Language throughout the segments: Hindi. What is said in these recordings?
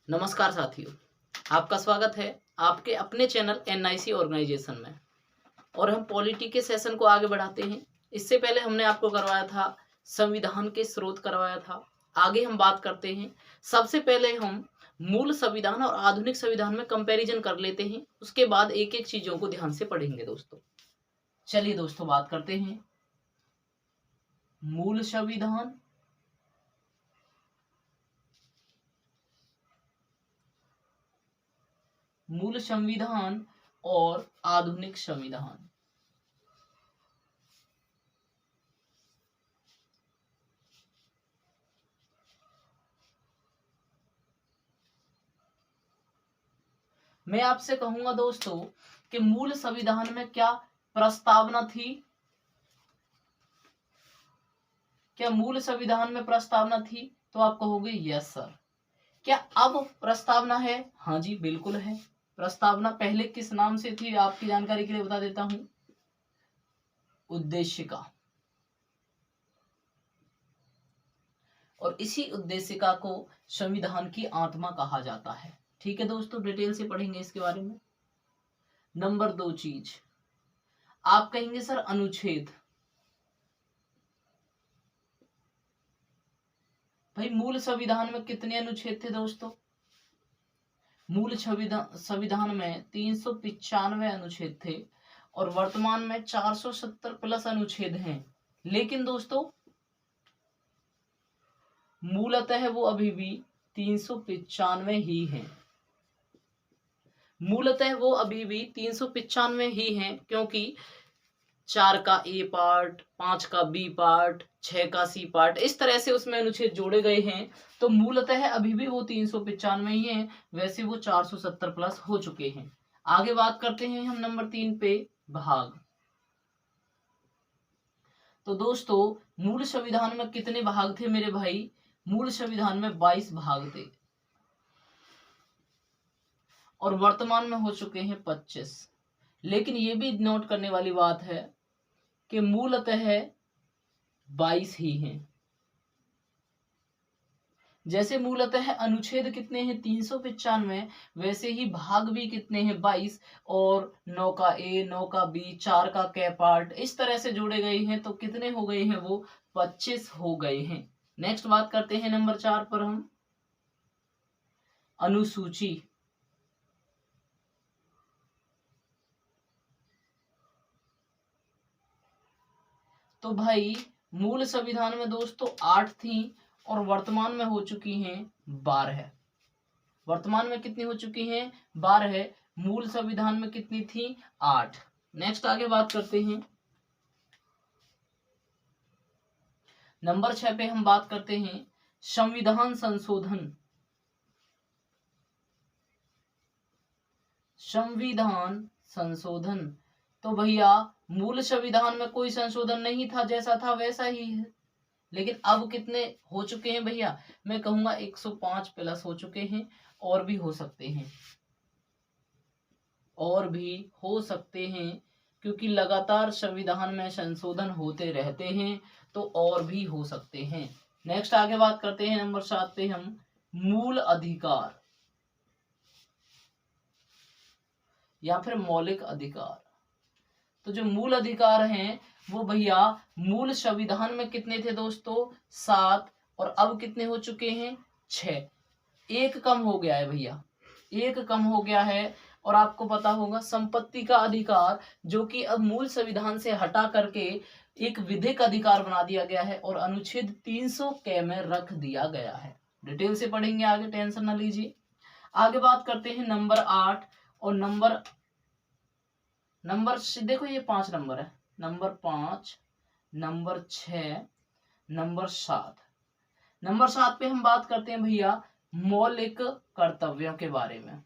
नमस्कार साथियों, आपका स्वागत है आपके अपने चैनल एनआईसी ऑर्गेनाइजेशन में। और हम पॉलिटी के सेशन को आगे बढ़ाते हैं। इससे पहले हमने आपको करवाया था संविधान के स्रोत करवाया था। आगे हम बात करते हैं। सबसे पहले हम मूल संविधान और आधुनिक संविधान में कंपैरिजन कर लेते हैं। उसके बाद एक एक चीजों को ध्यान से पढ़ेंगे दोस्तों। चलिए दोस्तों बात करते हैं मूल संविधान और आधुनिक संविधान। मैं आपसे कहूंगा दोस्तों कि मूल संविधान में क्या प्रस्तावना थी? क्या मूल संविधान में प्रस्तावना थी? तो आप कहोगे यस सर। क्या अब प्रस्तावना है? हाँ जी बिल्कुल है। प्रस्तावना पहले किस नाम से थी आपकी जानकारी के लिए बता देता हूं, उद्देशिका। और इसी उद्देशिका को संविधान की आत्मा कहा जाता है। ठीक है दोस्तों, डिटेल से पढ़ेंगे इसके बारे में। नंबर 2 चीज आप कहेंगे सर अनुच्छेद। भाई मूल संविधान में कितने अनुच्छेद थे दोस्तों? मूल संविधान में 395 अनुच्छेद थे और वर्तमान में 470 प्लस अनुच्छेद हैं। लेकिन दोस्तों मूलतः वो अभी भी 395 ही हैं। मूलतः वो अभी भी 395 ही हैं, क्योंकि 4 का ए पार्ट, 5 का बी पार्ट, 6 का सी पार्ट, इस तरह से उसमें अनुच्छेद जोड़े गए हैं। तो मूलतः अभी भी वो 395 ही हैं। वैसे वो 470 प्लस हो चुके हैं। आगे बात करते हैं हम नंबर 3 पे, भाग। तो दोस्तों मूल संविधान में कितने भाग थे मेरे भाई? मूल संविधान में 22 भाग थे और वर्तमान में हो चुके हैं 25। लेकिन ये भी नोट करने वाली बात है कि मूलतः 22 ही हैं। जैसे मूलतः अनुच्छेद कितने हैं? 395, वैसे ही भाग भी कितने हैं? 22। और 9 का ए, 9 का बी, 4 का कै पार्ट, इस तरह से जोड़े गए हैं। तो कितने हो गए हैं? वो 25 हो गए हैं। नेक्स्ट बात करते हैं नंबर 4 पर हम, अनुसूची। तो भाई मूल संविधान में दोस्तों 8 थी और वर्तमान में हो चुकी हैं 12। वर्तमान में कितनी हो चुकी हैं? 12। मूल संविधान में कितनी थी? 8। नेक्स्ट आगे बात करते हैं नंबर 6 पे हम बात करते हैं संविधान संशोधन। संविधान संशोधन। तो भैया मूल संविधान में कोई संशोधन नहीं था, जैसा था वैसा ही है। लेकिन अब कितने हो चुके हैं भैया? मैं कहूंगा 105 प्लस हो चुके हैं। और भी हो सकते हैं, और भी हो सकते हैं, क्योंकि लगातार संविधान में संशोधन होते रहते हैं। तो और भी हो सकते हैं। नेक्स्ट आगे बात करते हैं नंबर 7 पे हम, मूल अधिकार या फिर मौलिक अधिकार। तो जो मूल अधिकार हैं वो भैया मूल संविधान में कितने थे दोस्तों? 7। और अब कितने हो चुके हैं? 6। एक कम हो गया है भैया, एक कम हो गया है। और आपको पता होगा संपत्ति का अधिकार, जो कि अब मूल संविधान से हटा करके एक विधिक अधिकार बना दिया गया है और अनुच्छेद 300 कै में रख दिया गया है। डिटेल से पढ़ेंगे आगे, टेंशन ना लीजिए। आगे बात करते हैं नंबर 8 और नंबर देखो ये 5 नंबर है। Number 5, number 6, number 7। नंबर 7 पे हम बात करते हैं भैया मौलिक कर्तव्यों के बारे में।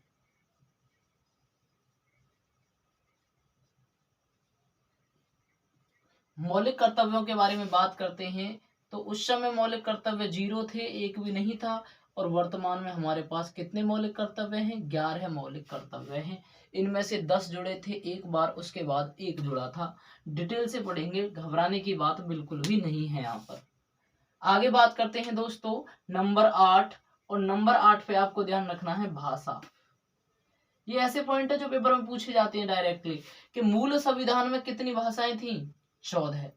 मौलिक कर्तव्यों के बारे में बात करते हैं तो उस समय मौलिक कर्तव्य 0 थे, एक भी नहीं था। और वर्तमान में हमारे पास कितने मौलिक कर्तव्य हैं? 11 मौलिक कर्तव्य हैं। इनमें से 10 जुड़े थे एक बार, उसके बाद एक जुड़ा था। डिटेल से पढ़ेंगे, घबराने की बात बिल्कुल भी नहीं है यहाँ पर। आगे बात करते हैं दोस्तों नंबर 8 और नंबर 8 पे आपको ध्यान रखना है भाषा। ये ऐसे पॉइंट है जो पेपर में पूछे जाते हैं डायरेक्टली कि मूल संविधान में कितनी भाषाएं थी, 14।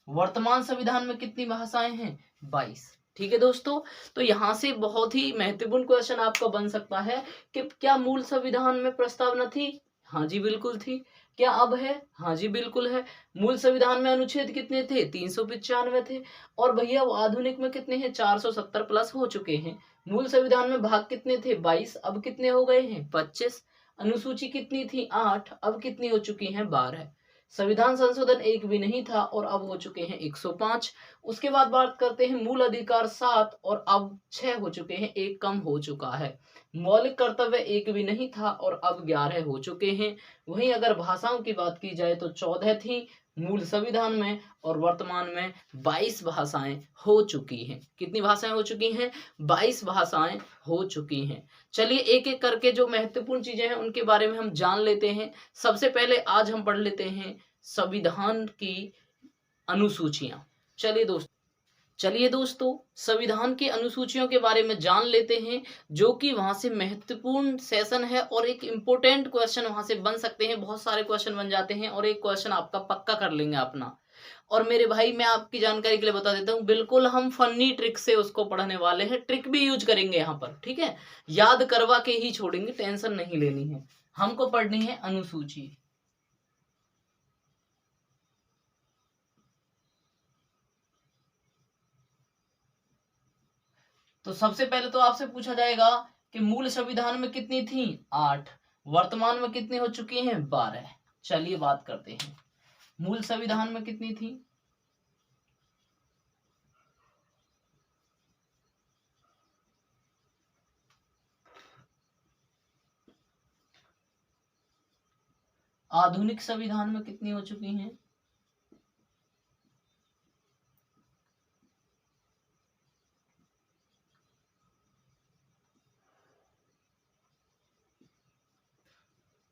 वर्तमान संविधान में कितनी भाषाएं हैं, 22। ठीक है दोस्तों, तो यहां से बहुत ही महत्वपूर्ण क्वेश्चन आपका बन सकता है कि क्या मूल संविधान में प्रस्तावना थी? हाँ जी बिल्कुल थी। क्या अब है? हाँ जी बिल्कुल है। मूल संविधान में अनुच्छेद कितने थे? 395 थे। और भैया आधुनिक में कितने हैं? 470 प्लस हो चुके हैं। मूल संविधान में भाग कितने थे? 22, अब कितने हो गए हैं? 25। अनुसूची कितनी थी? 8, अब कितनी हो चुकी हैं? 12। संविधान संशोधन एक भी नहीं था और अब हो चुके हैं 105। उसके बाद बात करते हैं मूल अधिकार 7 और अब 6 हो चुके हैं, एक कम हो चुका है। मौलिक कर्तव्य एक भी नहीं था और अब 11 हो चुके हैं। वहीं अगर भाषाओं की बात की जाए तो 14 थी मूल संविधान में और वर्तमान में 22 भाषाएं हो चुकी हैं। कितनी भाषाएं हो चुकी हैं? 22 भाषाएं हो चुकी हैं। चलिए एक एक करके जो महत्वपूर्ण चीजें हैं उनके बारे में हम जान लेते हैं। सबसे पहले आज हम पढ़ लेते हैं संविधान की अनुसूचियां। चलिए दोस्तों संविधान की अनुसूचियों के बारे में जान लेते हैं, जो कि वहां से महत्वपूर्ण सेशन है और एक इम्पोर्टेंट क्वेश्चन वहां से बन सकते हैं। बहुत सारे क्वेश्चन बन जाते हैं और एक क्वेश्चन आपका पक्का कर लेंगे अपना। और मेरे भाई मैं आपकी जानकारी के लिए बता देता हूँ, बिल्कुल हम फनी ट्रिक से उसको पढ़ने वाले हैं, ट्रिक भी यूज करेंगे यहाँ पर। ठीक है, याद करवा के ही छोड़ेंगे, टेंशन नहीं लेनी है। हमको पढ़नी है अनुसूची। तो सबसे पहले तो आपसे पूछा जाएगा कि मूल संविधान में कितनी थी? 8। वर्तमान में कितनी हो चुकी हैं? 12। चलिए बात करते हैं मूल संविधान में कितनी थी। आधुनिक संविधान में कितनी हो चुकी हैं?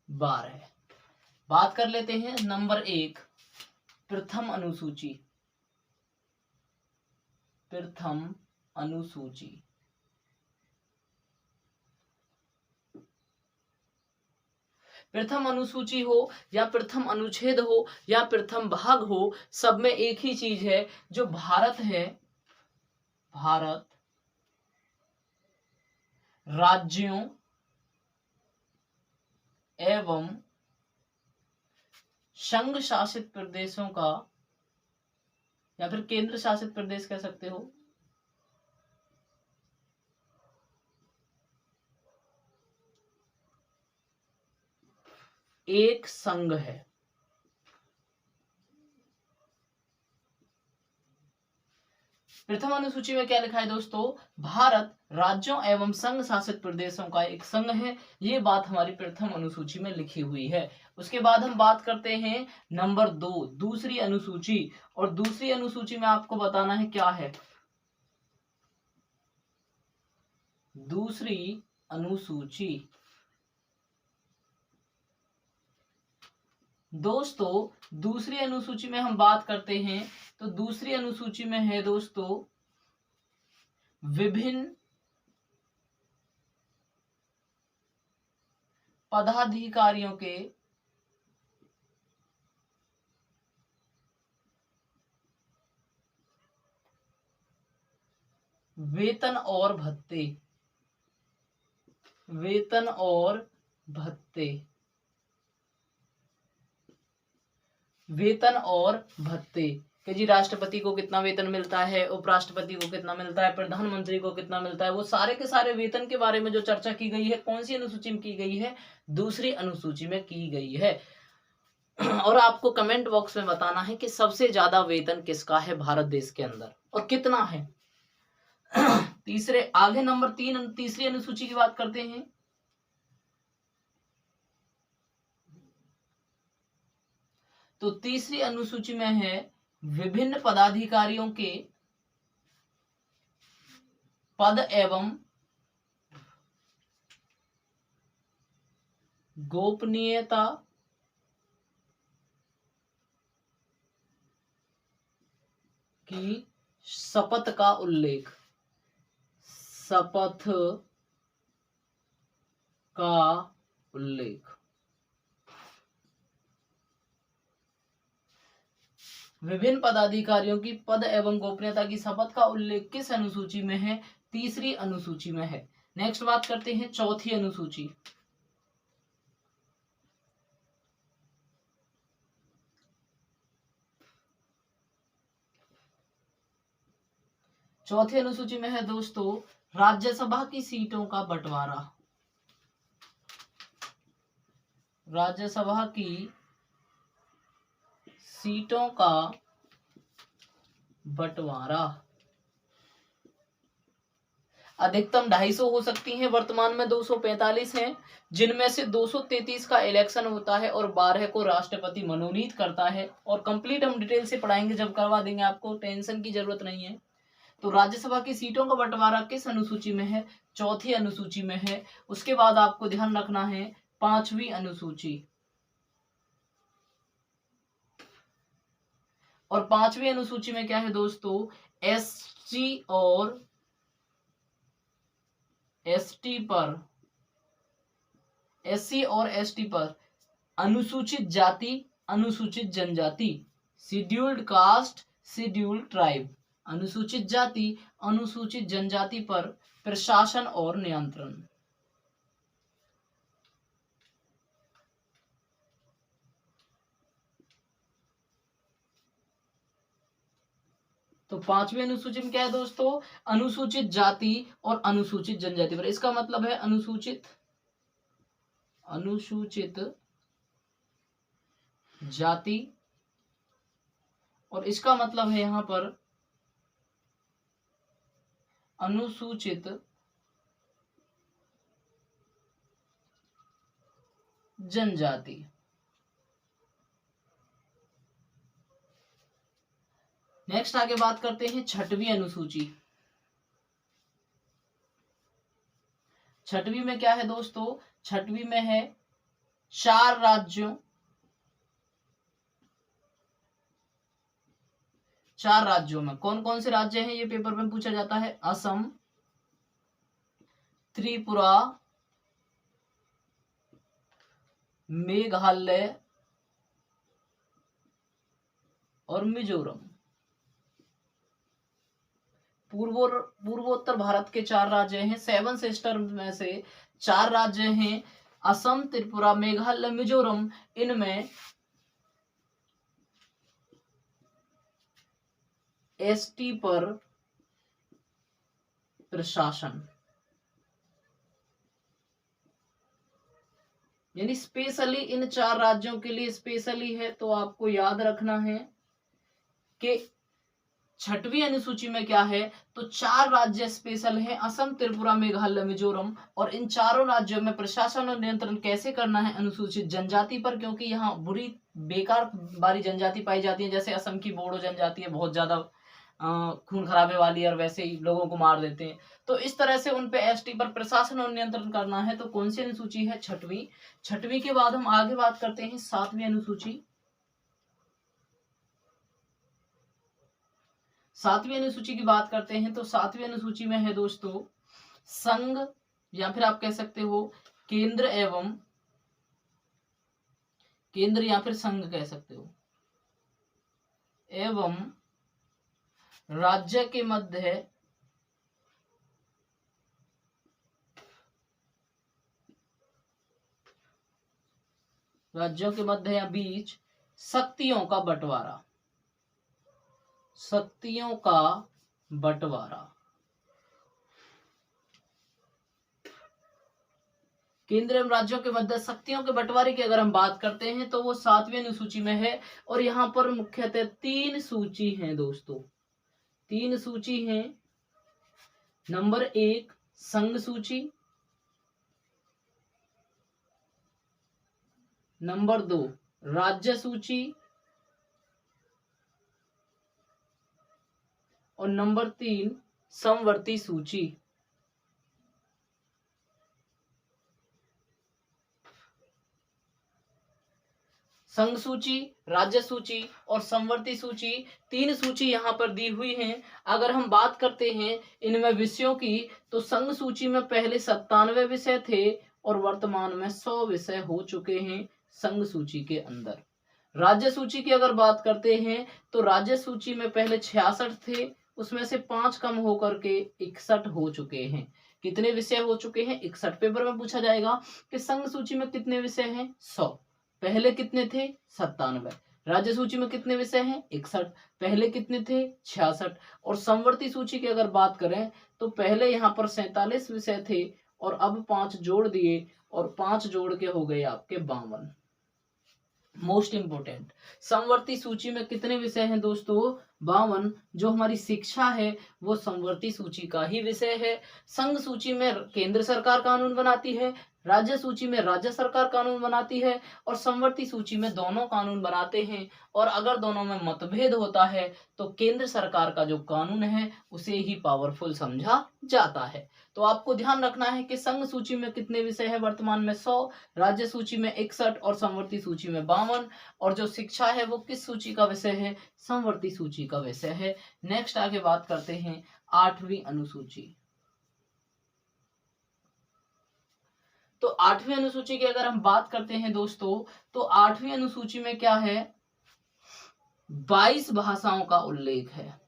बारह। बात कर लेते हैं नंबर 1 प्रथम अनुसूची। प्रथम अनुसूची प्रथम अनुसूची हो या प्रथम अनुच्छेद हो या प्रथम भाग हो, सब में एक ही चीज है, जो भारत है, भारत राज्यों एवं संघ शासित प्रदेशों का, या फिर केंद्र शासित प्रदेश कह सकते हो, एक संघ है। प्रथम अनुसूची में क्या लिखा है दोस्तों? भारत राज्यों एवं संघ शासित प्रदेशों का एक संघ है। ये बात हमारी प्रथम अनुसूची में लिखी हुई है। उसके बाद हम बात करते हैं नंबर 2 दूसरी अनुसूची। और दूसरी अनुसूची में आपको बताना है क्या है। दूसरी अनुसूची दोस्तों, दूसरी अनुसूची में हम बात करते हैं तो दूसरी अनुसूची में है दोस्तों विभिन्न पदाधिकारियों के वेतन और भत्ते। वेतन और भत्ते। वेतन और भत्ते कि जी राष्ट्रपति को कितना वेतन मिलता है, उपराष्ट्रपति को कितना मिलता है, प्रधानमंत्री को कितना मिलता है, वो सारे के सारे वेतन के बारे में जो चर्चा की गई है, कौन सी अनुसूची में की गई है? दूसरी अनुसूची में की गई है। और आपको कमेंट बॉक्स में बताना है कि सबसे ज्यादा वेतन किसका है भारत देश के अंदर और कितना है। तीसरे आगे नंबर 3 तीसरी अनुसूची की बात करते हैं। तो तीसरी अनुसूची में है विभिन्न पदाधिकारियों के पद एवं गोपनीयता की शपथ का उल्लेख। शपथ का उल्लेख। विभिन्न पदाधिकारियों की पद एवं गोपनीयता की शपथ का उल्लेख किस अनुसूची में है? तीसरी अनुसूची में है। नेक्स्ट बात करते हैं चौथी अनुसूची। चौथी अनुसूची में है दोस्तों राज्यसभा की सीटों का बंटवारा। राज्यसभा की सीटों का बंटवारा। अधिकतम 250 हो सकती हैं, वर्तमान में 245 हैं, जिनमें से 233 का इलेक्शन होता है और 12 को राष्ट्रपति मनोनीत करता है। और कंप्लीट हम डिटेल से पढ़ाएंगे, जब करवा देंगे, आपको टेंशन की जरूरत नहीं है। तो राज्यसभा की सीटों का बंटवारा किस अनुसूची में है? चौथी अनुसूची में है। उसके बाद आपको ध्यान रखना है पांचवी अनुसूची। और पांचवी अनुसूची में क्या है दोस्तों? एससी और एसटी पर, एससी और एसटी पर, अनुसूचित जाति, अनुसूचित जनजाति, शेड्यूल्ड कास्ट, शेड्यूल्ड ट्राइब, अनुसूचित जाति, अनुसूचित जनजाति पर प्रशासन और नियंत्रण। तो पांचवी अनुसूची में क्या है दोस्तों? अनुसूचित जाति और अनुसूचित जनजाति पर। इसका मतलब है अनुसूचित जाति, और इसका मतलब है यहां पर अनुसूचित जनजाति। नेक्स्ट आगे बात करते हैं छठवीं अनुसूची। छठवीं में क्या है दोस्तों? छठवीं में है 4 राज्यों, 4 राज्यों में कौन कौन से राज्य हैं ये पेपर में पूछा जाता है? असम, त्रिपुरा, मेघालय और मिजोरम। पूर्वोत्तर भारत के 4 राज्य हैं। 7 सिस्टर में से 4 राज्य हैं असम, त्रिपुरा, मेघालय, मिजोरम। इनमें एसटी पर प्रशासन, यानी स्पेशली इन 4 राज्यों के लिए स्पेशली है। तो आपको याद रखना है कि छठवीं अनुसूची में क्या है? तो 4 राज्य स्पेशल हैं, असम, त्रिपुरा, मेघालय, मिजोरम। और इन चारों राज्यों में प्रशासन और नियंत्रण कैसे करना है? अनुसूचित जनजाति पर, क्योंकि यहाँ बुरी बेकार बारी जनजाति पाई जाती है, जैसे असम की बोडो जनजाति है, बहुत ज्यादा खून खराबे वाली, और वैसे ही लोगों को मार देते हैं। तो इस तरह से उन पे एसटी पर प्रशासन और नियंत्रण करना है। तो कौन सी अनुसूची है? छठवीं। छठवीं के बाद हम आगे बात करते हैं 7वीं अनुसूची। 7वीं अनुसूची की बात करते हैं तो 7वीं अनुसूची में है दोस्तों संघ, या फिर आप कह सकते हो केंद्र या फिर संघ कह सकते हो, एवं राज्य के मध्य राज्यों के मध्य या बीच शक्तियों का बंटवारा, शक्तियों का बंटवारा। केंद्र एवं राज्यों के मध्य शक्तियों के बंटवारे की अगर हम बात करते हैं तो वो 7वीं अनुसूची में है। और यहाँ पर मुख्यतः 3 सूची हैं दोस्तों, 3 सूची हैं। नंबर 1 संघ सूची, नंबर 2 राज्य सूची, और नंबर 3 समवर्ती सूची। संघ सूची, राज्य सूची और समवर्ती सूची, 3 सूची यहाँ पर दी हुई हैं। अगर हम बात करते हैं इनमें विषयों की, तो संघ सूची में पहले 97 विषय थे और वर्तमान में 100 विषय हो चुके हैं संघ सूची के अंदर। राज्य सूची की अगर बात करते हैं तो राज्य सूची में पहले 66 थे, उसमें से 5 कम होकर के 61 हो चुके हैं। कितने विषय हो चुके हैं? 61। पेपर में पूछा जाएगा कि संघ सूची में कितने विषय हैं? 100। पहले कितने थे? 97। राज्य सूची में कितने विषय हैं? 61। पहले कितने थे? 66। और समवर्ती सूची की अगर बात करें तो पहले यहाँ पर 47 विषय थे और अब 5 जोड़ दिए और 5 जोड़ के हो गए आपके 52। मोस्ट इंपोर्टेंट, समवर्ती सूची में कितने विषय हैं दोस्तों? 52। जो हमारी शिक्षा है वो समवर्ती सूची का ही विषय है। संघ सूची में केंद्र सरकार कानून बनाती है, राज्य सूची में राज्य सरकार कानून बनाती है और समवर्ती सूची में दोनों कानून बनाते हैं। और अगर दोनों में मतभेद होता है तो केंद्र सरकार का जो कानून है उसे ही पावरफुल समझा जाता है। तो आपको ध्यान रखना है कि संघ सूची में कितने विषय है? वर्तमान में 100, राज्य सूची में 61 और समवर्ती सूची में 52। और जो शिक्षा है वो किस सूची का विषय है? समवर्ती सूची का विषय है। नेक्स्ट आगे बात करते हैं 8वीं अनुसूची। तो 8वीं अनुसूची की अगर हम बात करते हैं दोस्तों, तो 8वीं अनुसूची में क्या है? 22 भाषाओं का उल्लेख है।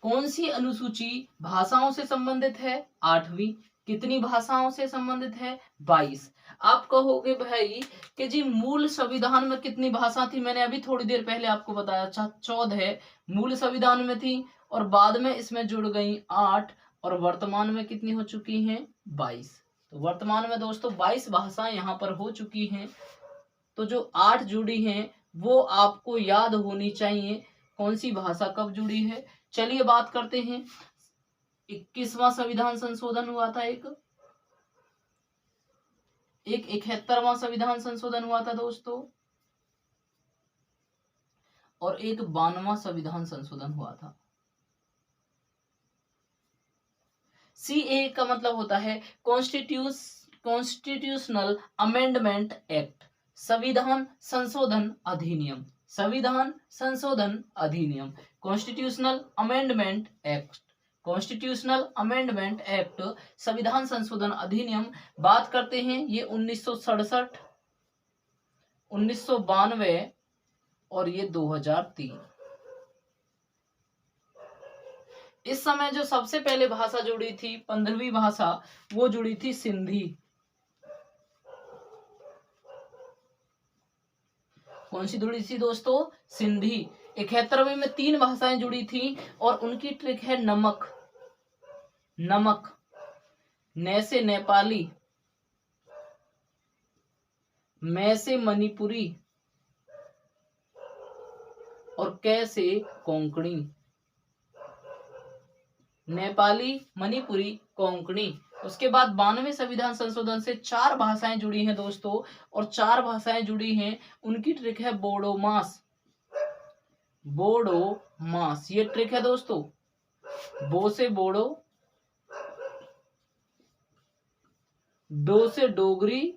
कौन सी अनुसूची भाषाओं से संबंधित है? 8वीं। कितनी भाषाओं से संबंधित है? 22। आप कहोगे भाई कि जी मूल संविधान में कितनी भाषा थी? मैंने अभी थोड़ी देर पहले आपको बताया, 14 मूल संविधान में थी और बाद में इसमें जुड़ गई 8 और वर्तमान में कितनी हो चुकी हैं? 22। तो वर्तमान में दोस्तों 22 भाषाएं यहाँ पर हो चुकी हैं। तो जो 8 जुड़ी हैं वो आपको याद होनी चाहिए कौन सी भाषा कब जुड़ी है। चलिए बात करते हैं। 21वां संविधान संशोधन हुआ था, एक 71वां संविधान संशोधन हुआ था दोस्तों, और एक 92वां संविधान संशोधन हुआ था। CA का मतलब होता है कॉन्स्टिट्यूशनल अमेंडमेंट एक्ट, संविधान संशोधन अधिनियम। संविधान संशोधन अधिनियम, constitutional amendment act, constitutional amendment act, संविधान संशोधन अधिनियम। बात करते हैं ये 1967, 1992 और ये 2003। इस समय जो सबसे पहले भाषा जुड़ी थी, 15वीं भाषा, वो जुड़ी थी सिंधी। कौन सी जुड़ी थी दोस्तों? सिंधी। 71वें में 3 भाषाएं जुड़ी थी और उनकी ट्रिक है नमक। नमक, न से नेपाली, मैं से मणिपुरी और कै से कोंकणी। नेपाली, मणिपुरी, कोंकणी। उसके बाद 92वें संविधान संशोधन से 4 भाषाएं जुड़ी हैं दोस्तों, और 4 भाषाएं जुड़ी हैं, उनकी ट्रिक है बोडो मास। बोडो मास, ये ट्रिक है दोस्तों। बो से बोडो, डो से डोगरी,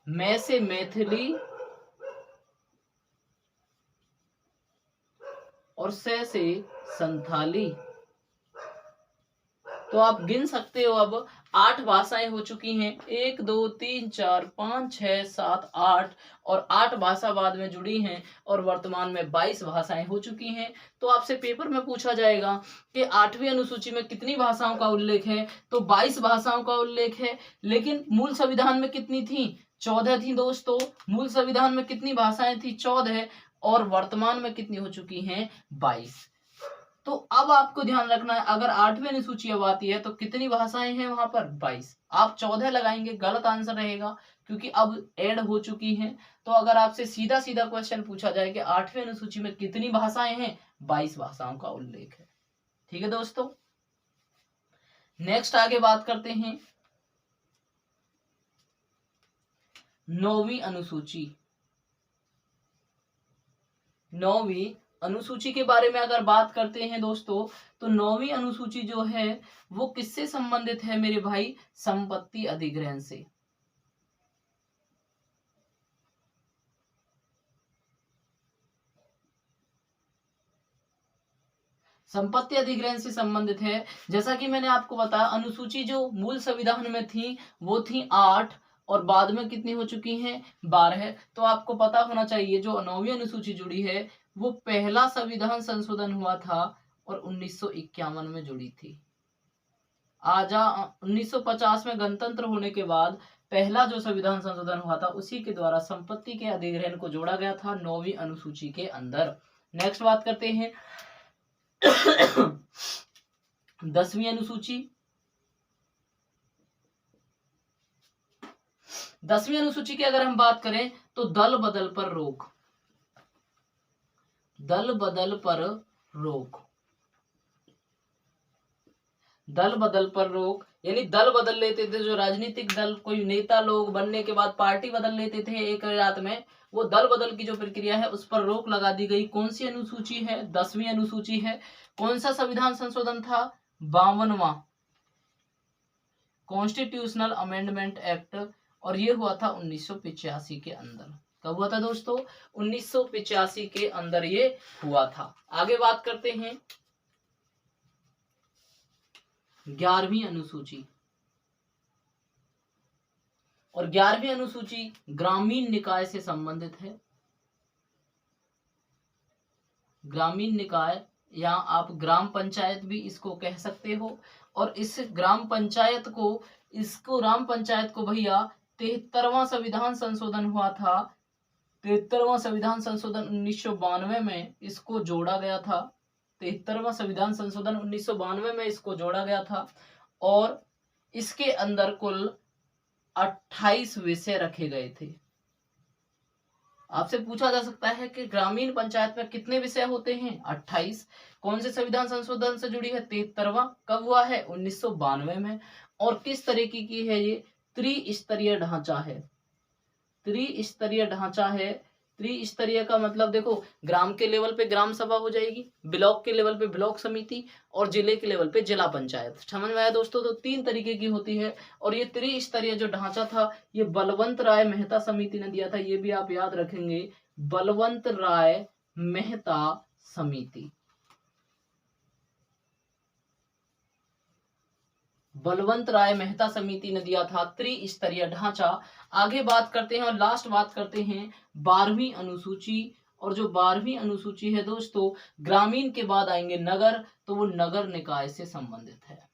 मैं से मैथिली और से संथाली। तो आप गिन सकते हो, अब 8 भाषाएं हो चुकी हैं। 1 2 3 4 5 6 7 8 और 8 भाषा बाद में जुड़ी हैं और वर्तमान में 22 भाषाएं हो चुकी हैं। तो आपसे पेपर में पूछा जाएगा कि 8वीं अनुसूची में कितनी भाषाओं का उल्लेख है, तो 22 भाषाओं का उल्लेख है। लेकिन मूल संविधान में कितनी थी? 14 थी दोस्तों। मूल संविधान में कितनी भाषाएं थी? 14। और वर्तमान में कितनी हो चुकी हैं? 22। तो अब आपको ध्यान रखना है, अगर 8वीं अनुसूची अब आती है तो कितनी भाषाएं हैं वहां पर? 22। आप 14 लगाएंगे, गलत आंसर रहेगा, क्योंकि अब ऐड हो चुकी हैं। तो अगर आपसे सीधा सीधा क्वेश्चन पूछा जाए कि 8वीं अनुसूची में कितनी भाषाएं हैं, 22 भाषाओं का उल्लेख है। ठीक है दोस्तों, नेक्स्ट आगे बात करते हैं 9वीं अनुसूची। 9वीं अनुसूची के बारे में अगर बात करते हैं दोस्तों, तो 9वीं अनुसूची जो है वो किससे संबंधित है मेरे भाई? संपत्ति अधिग्रहण से। संपत्ति अधिग्रहण से संबंधित है। जैसा कि मैंने आपको बताया, अनुसूची जो मूल संविधान में थी वो थी 8 और बाद में कितनी हो चुकी हैं? 12। तो आपको पता होना चाहिए जो 9वीं अनुसूची जुड़ी है वो पहला संविधान संशोधन हुआ था और 1951 में जुड़ी थी। 1950 में गणतंत्र होने के बाद पहला जो संविधान संशोधन हुआ था उसी के द्वारा संपत्ति के अधिग्रहण को जोड़ा गया था 9वीं अनुसूची के अंदर। नेक्स्ट बात करते हैं 10वीं अनुसूची। 10वीं अनुसूची की अगर हम बात करें तो दल बदल पर रोक। दल बदल पर रोक। दल बदल पर रोक यानी दल बदल लेते थे जो राजनीतिक दल, कोई नेता लोग बनने के बाद पार्टी बदल लेते थे एक रात में, वो दल बदल की जो प्रक्रिया है उस पर रोक लगा दी गई। कौन सी अनुसूची है? 10वीं अनुसूची है। कौन सा संविधान संशोधन था? 52वां कॉन्स्टिट्यूशनल अमेंडमेंट एक्ट, और ये हुआ था 1985 के अंदर। कब हुआ था दोस्तों? 1985 के अंदर ये हुआ था। आगे बात करते हैं 11वीं अनुसूची। और 11वीं अनुसूची ग्रामीण निकाय से संबंधित है। ग्रामीण निकाय या आप ग्राम पंचायत भी इसको कह सकते हो। और इस ग्राम पंचायत को भैया 73वां संविधान संशोधन हुआ था। 73वां संविधान संशोधन 1992 में इसको जोड़ा गया था। 73वां संविधान संशोधन 1992 में इसको जोड़ा गया था और इसके अंदर कुल 28 विषय रखे गए थे। आपसे पूछा जा सकता है कि ग्रामीण पंचायत में कितने विषय होते हैं? 28। कौन से संविधान संशोधन से जुड़ी है? 73वां। कब हुआ है? 1992 में। और किस तरीके की है ये? त्रिस्तरीय ढांचा है। त्रिस्तरीय ढांचा है। त्रिस्तरीय का मतलब देखो, ग्राम के लेवल पे ग्राम सभा हो जाएगी, ब्लॉक के लेवल पे ब्लॉक समिति और जिले के लेवल पे जिला पंचायत। समझ में आया दोस्तों? तो 3 तरीके की होती है। और ये त्रिस्तरीय जो ढांचा था ये बलवंत राय मेहता समिति ने दिया था। ये भी आप याद रखेंगे, बलवंत राय मेहता समिति। बलवंत राय मेहता समिति ने दिया था त्रिस्तरीय ढांचा। आगे बात करते हैं और लास्ट बात करते हैं 12वीं अनुसूची। और जो 12वीं अनुसूची है दोस्तों, ग्रामीण के बाद आएंगे नगर, तो वो नगर निकाय से संबंधित है।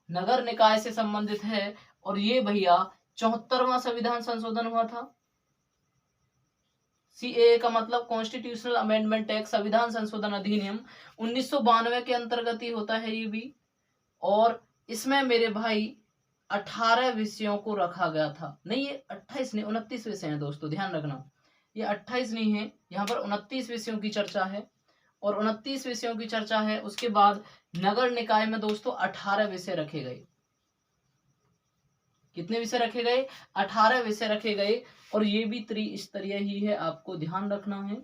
नगर निकाय से संबंधित है और ये भैया 74वां संविधान संशोधन हुआ था। सीएए का मतलब कॉन्स्टिट्यूशनल अमेंडमेंट एक्ट, संविधान संशोधन अधिनियम 1992 के अंतर्गत ही होता है ये भी। और इसमें मेरे भाई 18 विषयों को रखा गया था। नहीं, ये 28 नहीं 29 विषय हैं दोस्तों, ध्यान रखना। ये 28 नहीं है, यहाँ पर 29 विषयों की चर्चा है। और 29 विषयों की चर्चा है। उसके बाद नगर निकाय में दोस्तों 18 विषय रखे गए। कितने विषय रखे गए? 18 विषय रखे गए। और ये भी त्रिस्तरीय ही है, आपको ध्यान रखना है।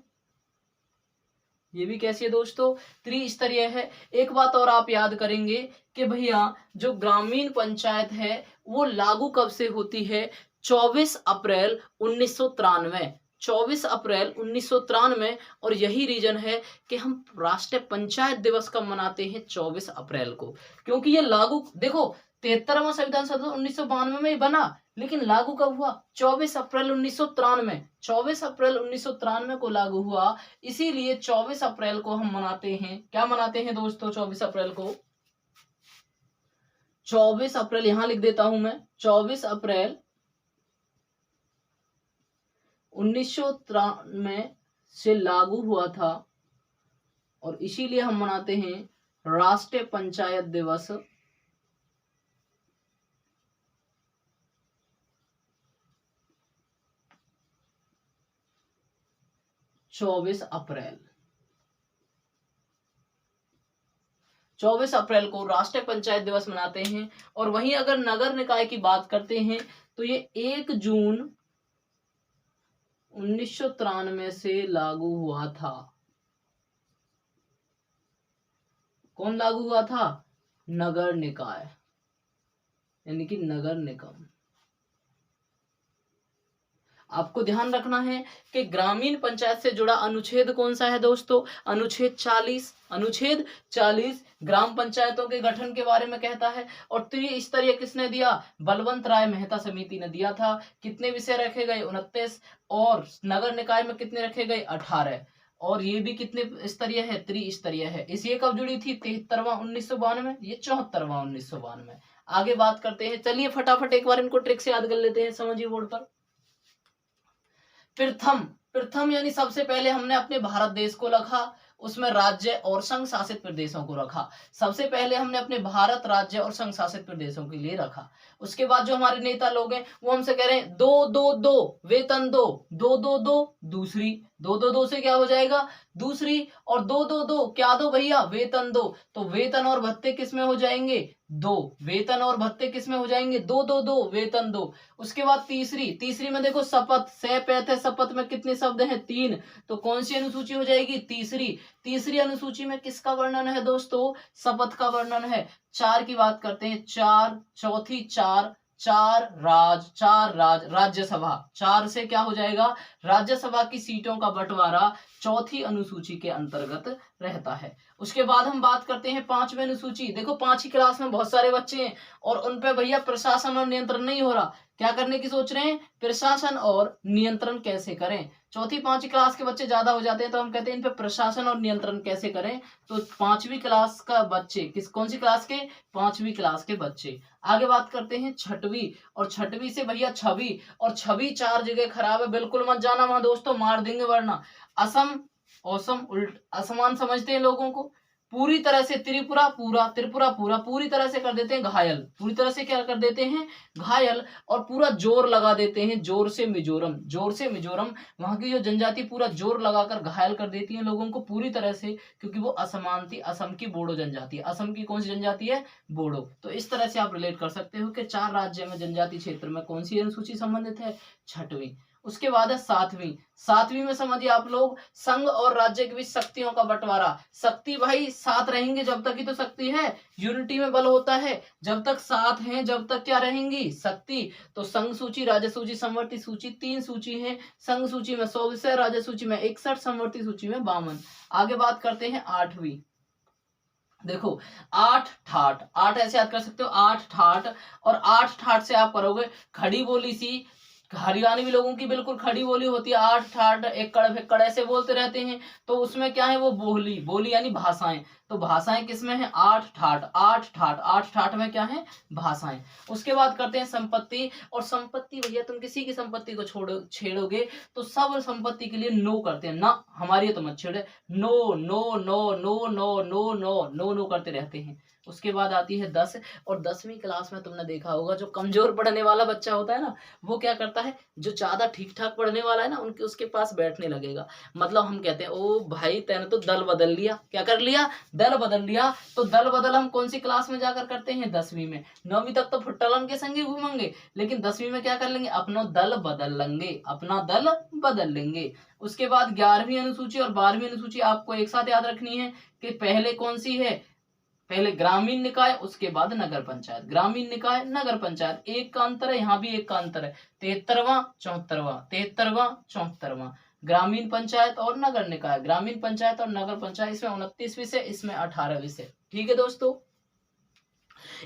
ये भी कैसी है दोस्तों? त्रिस्तरीय है। एक बात और आप याद करेंगे कि भैया जो ग्रामीण पंचायत है वो लागू कब से होती है? 24 अप्रैल 1993। 24 अप्रैल 1993। और यही रीजन है कि हम राष्ट्रीय पंचायत दिवस कब मनाते हैं? 24 अप्रैल को। क्योंकि ये लागू, देखो 73वां संविधान संशोधन 1992 में ही बना, लेकिन लागू कब हुआ? 24 अप्रैल 1993। 24 अप्रैल 1993 को लागू हुआ। इसीलिए 24 अप्रैल को हम मनाते हैं। क्या मनाते हैं दोस्तों 24 अप्रैल को? 24 अप्रैल यहां लिख देता हूं मैं, 24 अप्रैल 1993 से लागू हुआ था और इसीलिए हम मनाते हैं राष्ट्रीय पंचायत दिवस। 24 अप्रैल 24 अप्रैल को राष्ट्रीय पंचायत दिवस मनाते हैं। और वहीं अगर नगर निकाय की बात करते हैं तो ये 1 जून 1993 से लागू हुआ था। कौन लागू हुआ था? नगर निकाय, यानी कि नगर निगम। आपको ध्यान रखना है कि ग्रामीण पंचायत से जुड़ा अनुच्छेद कौन सा है दोस्तों? अनुच्छेद 40। अनुच्छेद 40 ग्राम पंचायतों के गठन के बारे में कहता है। और त्रिस्तरीय किसने दिया? बलवंत राय मेहता समिति ने दिया था। कितने विषय रखे गए? 29। और नगर निकाय में कितने रखे गए? 18। और ये भी कितने स्तरीय है? त्रिस्तरीय है। इस ये कब जुड़ी थी? 73वां 1992, ये 74वां 1992। आगे बात करते हैं, चलिए फटाफट एक बार इनको ट्रिक से याद कर लेते हैं, समझिए बोर्ड पर। प्रथम यानी सबसे पहले हमने अपने भारत देश को रखा, उसमें राज्य और संघ शासित प्रदेशों को रखा। सबसे पहले हमने अपने भारत राज्य और संघ शासित प्रदेशों के लिए रखा। उसके बाद जो हमारे नेता लोग हैं वो हमसे कह रहे हैं 2-2-2 वेतन दो, 2-2-2 दूसरी, 2-2-2 से क्या हो जाएगा? दूसरी, और 2-2-2 क्या दो भैया? वेतन दो। तो वेतन और भत्ते किस में हो जाएंगे? 2। वेतन और भत्ते किस में हो जाएंगे? 2-2-2 वेतन 2। उसके बाद तीसरी में देखो शपथ, सपथ है, शपथ में कितने शब्द हैं? 3। तो कौन सी अनुसूची हो जाएगी? तीसरी अनुसूची में किसका वर्णन है दोस्तों? शपथ का वर्णन है। 4 की बात करते हैं, 4, चौथी 4, चार राज राज्यसभा। 4 से क्या हो जाएगा? राज्यसभा की सीटों का बंटवारा चौथी अनुसूची के अंतर्गत रहता है। उसके बाद हम बात करते हैं 5वीं अनुसूची। देखो 5वीं क्लास में बहुत सारे बच्चे हैं और उन पे भैया प्रशासन और नियंत्रण नहीं हो रहा। क्या करने की सोच रहे हैं? प्रशासन और नियंत्रण कैसे करें। चौथी 5वीं क्लास के बच्चे ज्यादा हो जाते हैं तो हम कहते हैं इन पे प्रशासन और नियंत्रण कैसे करें। तो 5वीं क्लास का बच्चे कौन सी क्लास के? 5वीं क्लास के बच्चे। आगे बात करते हैं 6वीं, और 6वीं से भैया 6वीं, और 6वीं 4 जगह खराब है, बिल्कुल मत जाना वहां दोस्तों, मार देंगे वरना। असम, औसम, उल्ट असमान समझते हैं लोगों को। पूरी तरह से त्रिपुरा पूरा पूरी तरह से कर देते हैं घायल। पूरी तरह से क्या कर देते हैं? घायल। और पूरा जोर लगा देते हैं, जोर से मिजोरम वहां की जो जनजाति पूरा जोर लगाकर घायल कर देती है लोगों को पूरी तरह से, क्योंकि वो असमान थी। असम की बोडो जनजाति है। असम की कौन सी जनजाति है? बोडो। तो इस तरह से आप रिलेट कर सकते हो कि 4 राज्य में जनजाति क्षेत्र में कौन सी अनुसूची संबंधित है? 6वीं। उसके बाद है 7वीं में समझिए आप लोग, संघ और राज्य के बीच शक्तियों का बंटवारा। शक्ति भाई साथ रहेंगे जब तक ही तो शक्ति है, यूनिटी में बल होता है। जब तक साथ हैं जब तक क्या रहेंगी? शक्ति। तो संघ सूची, राज्य सूची, संवर्ती सूची, 3 सूची है। संघ सूची में 100 विषय, राज्य सूची में 61, संवर्ती सूची में 52। आगे बात करते हैं 8वीं। देखो 8 ठाट, 8 ऐसे याद कर सकते हो, 8 ठाट। और 8 ठाट से आप करोगे खड़ी बोली सी, हरियाणवी लोगों की बिल्कुल खड़ी बोली होती है। 8 ठाट, एकड़ फेक्कड़ ऐसे बोलते रहते हैं। तो उसमें क्या है? वो बोली यानी भाषाएं। तो भाषाएं किसमें है? 8 ठाट। 8 ठाट में क्या है? भाषाएं। उसके बाद करते हैं संपत्ति। और संपत्ति भैया तुम किसी की संपत्ति को छेड़ोगे तो सब संपत्ति के लिए नो करते हैं, ना हमारी तो मत छेड़े, no no no no no no no no no करते रहते हैं। उसके बाद आती है 10। और 10वीं क्लास में तुमने देखा होगा जो कमजोर पढ़ने वाला बच्चा होता है ना, वो क्या करता है? जो ज्यादा ठीक ठाक पढ़ने वाला है ना, उसके पास बैठने लगेगा। मतलब हम कहते हैं ओ भाई तैने तो दल बदल लिया। क्या कर लिया? दल बदल लिया। तो दल बदल हम कौन सी क्लास में जाकर करते हैं? 10वीं में। 9वीं तक तो फुट्टलन के संग ही घूमेंगे, लेकिन 10वीं में क्या कर लेंगे? अपना दल बदल लेंगे। उसके बाद 11वीं अनुसूची और 12वीं अनुसूची आपको एक साथ याद रखनी है कि पहले कौन सी है? पहले ग्रामीण निकाय, उसके बाद नगर पंचायत। ग्रामीण निकाय, नगर पंचायत, एक का अंतर है, यहाँ भी एक का अंतर है। 73वां 74वां ग्रामीण पंचायत और नगर निकाय। ग्रामीण पंचायत और नगर पंचायत, इसमें 29 विषय, इसमें 18 विषय। ठीक है दोस्तों,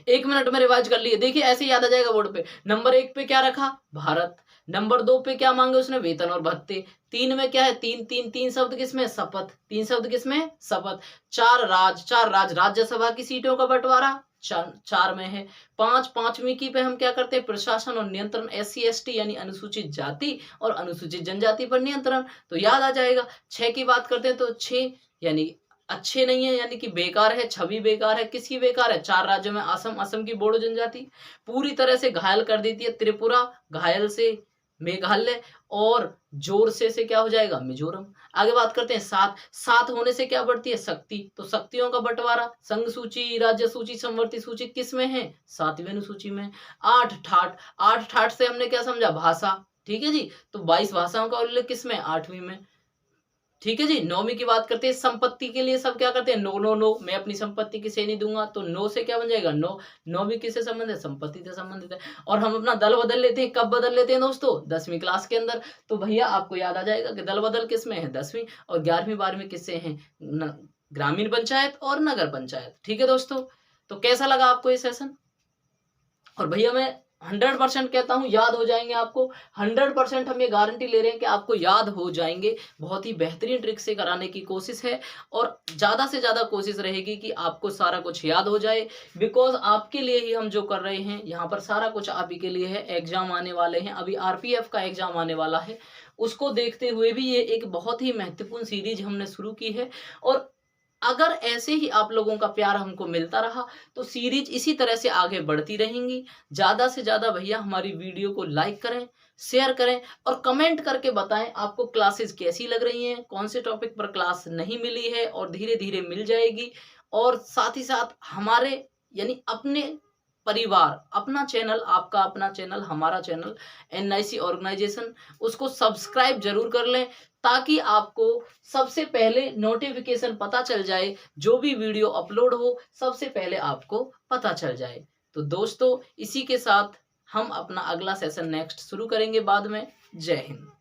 1 मिनट में रिवाइज कर लिए। देखिए ऐसे याद आ जाएगा बोर्ड पे। नंबर 1 पे क्या रखा? भारत। नंबर 2 पे क्या मांगे उसने? वेतन और भत्ते। 3 में क्या है? तीन शब्द किसमें? शपथ। 3 शब्द किसमें? शपथ। 4 राज राज्यसभा की सीटों का बंटवारा 4 में है। 5वीं की पे हम क्या करते हैं? प्रशासन और नियंत्रण, SC ST यानी अनुसूचित जाति और अनुसूचित जनजाति पर नियंत्रण। तो याद आ जाएगा। 6 की बात करते हैं तो 6 यानी अच्छे नहीं है, यानी कि बेकार है। 6 बेकार है। किसकी बेकार है? 4 राज्यों में असम की बोडो जनजाति पूरी तरह से घायल कर देती है। त्रिपुरा, घायल से मेघालय, और जोर से क्या हो जाएगा? मिजोरम। आगे बात करते हैं 7 होने से क्या बढ़ती है? शक्ति। तो शक्तियों का बंटवारा संघ सूची, राज्य सूची, संवर्ती सूची किस में है? 7वीं अनुसूची में। 8 ठाट से हमने क्या समझा? भाषा। ठीक है जी। तो 22 भाषाओं का उल्लेख किसमें? 8वीं में। ठीक है जी। 9वीं की बात करते हैं, संपत्ति के लिए सब क्या करते हैं? नो नो नो, मैं अपनी संपत्ति किसे नहीं दूंगा, तो नो से क्या बन जाएगा? नो। 9वीं किससे संबंधित है? संपत्ति से संबंधित है। और हम अपना दल बदल लेते हैं, कब बदल लेते हैं दोस्तों? 10वीं क्लास के अंदर। तो भैया आपको याद आ जाएगा कि दल बदल किस में है? 10वीं। और 11वीं 12वीं किससे हैं? ग्रामीण पंचायत और नगर पंचायत। ठीक है दोस्तों। तो कैसा लगा आपको ये सेशन? और भैया मैं 100% कहता हूँ याद हो जाएंगे आपको। 100% हम ये गारंटी ले रहे हैं कि आपको याद हो जाएंगे। बहुत ही बेहतरीन ट्रिक से कराने की कोशिश है और ज़्यादा से ज़्यादा कोशिश रहेगी कि आपको सारा कुछ याद हो जाए। बिकॉज आपके लिए ही हम जो कर रहे हैं यहाँ पर, सारा कुछ आप ही के लिए है। एग्जाम आने वाले हैं, अभी आरपीएफ का एग्जाम आने वाला है, उसको देखते हुए भी ये एक बहुत ही महत्वपूर्ण सीरीज हमने शुरू की है। और अगर ऐसे ही आप लोगों का प्यार हमको मिलता रहा तो सीरीज इसी तरह से आगे बढ़ती रहेंगी। ज़्यादा से ज़्यादा भैया हमारी वीडियो को लाइक करें, शेयर करें और कमेंट करके बताएं आपको क्लासेस कैसी लग रही हैं, कौन से टॉपिक पर क्लास नहीं मिली है और धीरे धीरे मिल जाएगी। और साथ ही साथ हमारे यानी अपने परिवार, अपना चैनल, आपका अपना चैनल, हमारा चैनल एनआईसी ऑर्गेनाइजेशन, उसको सब्सक्राइब जरूर कर लें ताकि आपको सबसे पहले नोटिफिकेशन पता चल जाए, जो भी वीडियो अपलोड हो सबसे पहले आपको पता चल जाए। तो दोस्तों इसी के साथ हम अपना अगला सेशन नेक्स्ट शुरू करेंगे बाद में। जय हिंद।